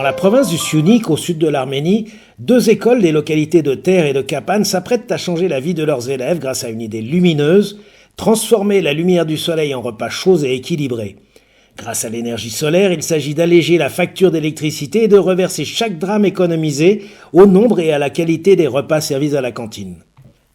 la province du Syunik, au sud de l'Arménie, 2 écoles des localités de Ter et de Kapan s'apprêtent à changer la vie de leurs élèves grâce à une idée lumineuse, transformer la lumière du soleil en repas chauds et équilibrés. Grâce à l'énergie solaire, il s'agit d'alléger la facture d'électricité et de reverser chaque drame économisé au nombre et à la qualité des repas servis à la cantine.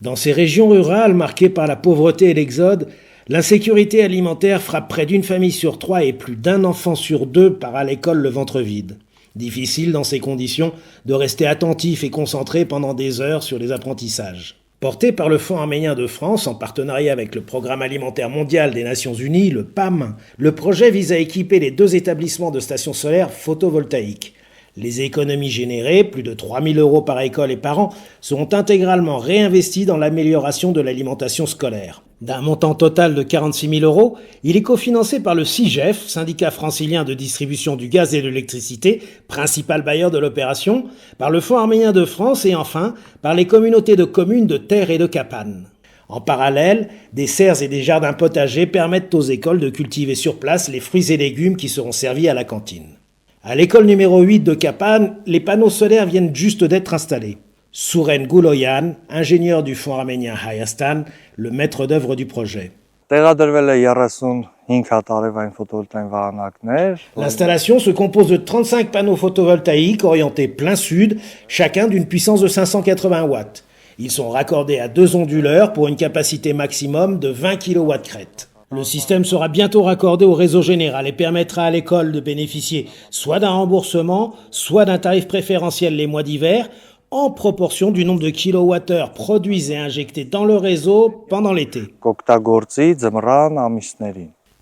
Dans ces régions rurales marquées par la pauvreté et l'exode, l'insécurité alimentaire frappe près d'une famille sur 3 et plus d'un enfant sur 2 part à l'école le ventre vide. Difficile dans ces conditions de rester attentif et concentré pendant des heures sur les apprentissages. Porté par le Fonds arménien de France en partenariat avec le Programme alimentaire mondial des Nations Unies, le PAM, le projet vise à équiper les 2 établissements de stations solaires photovoltaïques. Les économies générées, plus de 3 000 € par école et par an, seront intégralement réinvesties dans l'amélioration de l'alimentation scolaire. D'un montant total de 46 000 €, il est cofinancé par le SIGEF, syndicat francilien de distribution du gaz et de l'électricité, principal bailleur de l'opération, par le Fonds arménien de France et enfin par les communautés de communes de Ter et de Kapan. En parallèle, des serres et des jardins potagers permettent aux écoles de cultiver sur place les fruits et légumes qui seront servis à la cantine. À l'école numéro 8 de Kapan, les panneaux solaires viennent juste d'être installés. Souren Gouloyan, ingénieur du Fonds arménien Hayastan, le maître d'œuvre du projet. L'installation se compose de 35 panneaux photovoltaïques orientés plein sud, chacun d'une puissance de 580 watts. Ils sont raccordés à 2 onduleurs pour une capacité maximum de 20 kW crête. Le système sera bientôt raccordé au réseau général et permettra à l'école de bénéficier soit d'un remboursement, soit d'un tarif préférentiel les mois d'hiver, en proportion du nombre de kilowattheures produits et injectés dans le réseau pendant l'été.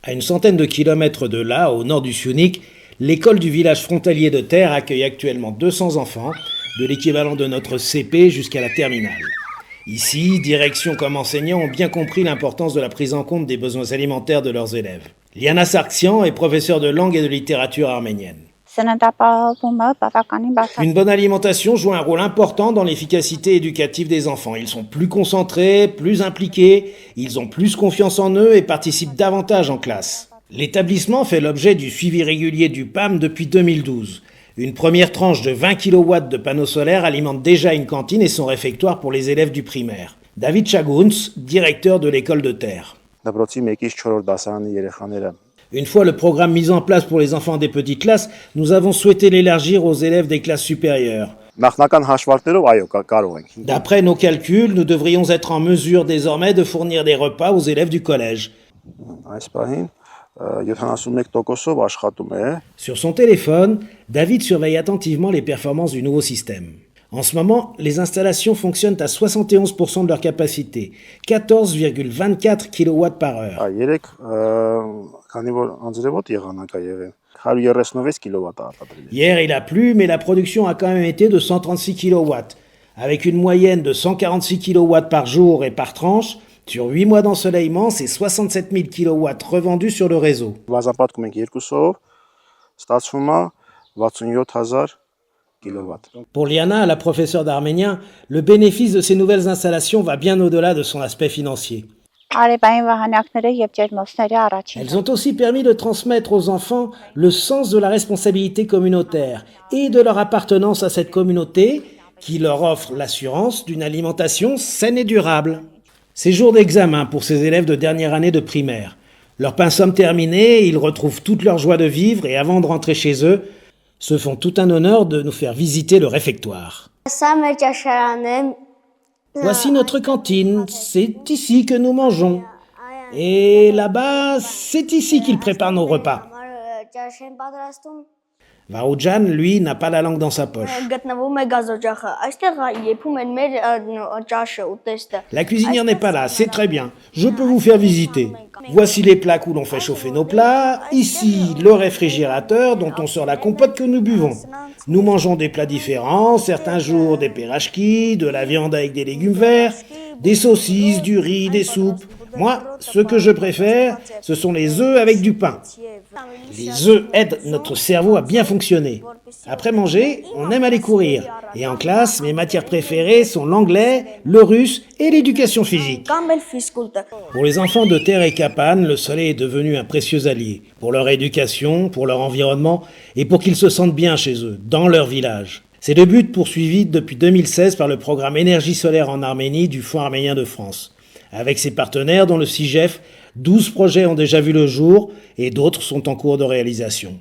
À une centaine de kilomètres de là, au nord du Syunik, l'école du village frontalier de Ter accueille actuellement 200 enfants, de l'équivalent de notre CP jusqu'à la terminale. Ici, direction comme enseignants ont bien compris l'importance de la prise en compte des besoins alimentaires de leurs élèves. Liana Sargsyan est professeure de langue et de littérature arménienne. Une bonne alimentation joue un rôle important dans l'efficacité éducative des enfants. Ils sont plus concentrés, plus impliqués, ils ont plus confiance en eux et participent davantage en classe. L'établissement fait l'objet du suivi régulier du PAM depuis 2012. Une première tranche de 20 kW de panneaux solaires alimente déjà une cantine et son réfectoire pour les élèves du primaire. David Chaguns, directeur de l'école de Ter. Une fois le programme mis en place pour les enfants des petites classes, nous avons souhaité l'élargir aux élèves des classes supérieures. D'après nos calculs, nous devrions être en mesure désormais de fournir des repas aux élèves du collège. Sur son téléphone, David surveille attentivement les performances du nouveau système. En ce moment, les installations fonctionnent à 71% de leur capacité, 14,24 kW par heure. Hier, il a plu, mais la production a quand même été de 136 kW. Avec une moyenne de 146 kW par jour et par tranche, sur 8 mois d'ensoleillement, c'est 67 000 kW revendus sur le réseau. Pour Liana, la professeure d'arménien, le bénéfice de ces nouvelles installations va bien au-delà de son aspect financier. Elles ont aussi permis de transmettre aux enfants le sens de la responsabilité communautaire et de leur appartenance à cette communauté qui leur offre l'assurance d'une alimentation saine et durable. C'est jour d'examen pour ces élèves de dernière année de primaire. Leur pinsomme terminé, ils retrouvent toute leur joie de vivre et avant de rentrer chez eux, se font tout un honneur de nous faire visiter le réfectoire. Voici notre cantine, c'est ici que nous mangeons. Et là-bas, c'est ici qu'ils préparent nos repas. Varoujan, lui, n'a pas la langue dans sa poche. La cuisinière n'est pas là, c'est très bien. Je peux vous faire visiter. Voici les plaques où l'on fait chauffer nos plats. Ici, le réfrigérateur dont on sort la compote que nous buvons. Nous mangeons des plats différents, certains jours des perachki, de la viande avec des légumes verts, des saucisses, du riz, des soupes. Moi, ce que je préfère, ce sont les œufs avec du pain. Les œufs aident notre cerveau à bien fonctionner. Après manger, on aime aller courir. Et en classe, mes matières préférées sont l'anglais, le russe et l'éducation physique. Pour les enfants de Terre et Capane, le soleil est devenu un précieux allié. Pour leur éducation, pour leur environnement et pour qu'ils se sentent bien chez eux, dans leur village. C'est le but poursuivi depuis 2016 par le programme Énergie solaire en Arménie du Fonds arménien de France. Avec ses partenaires dont le CIGEF, 12 projets ont déjà vu le jour et d'autres sont en cours de réalisation.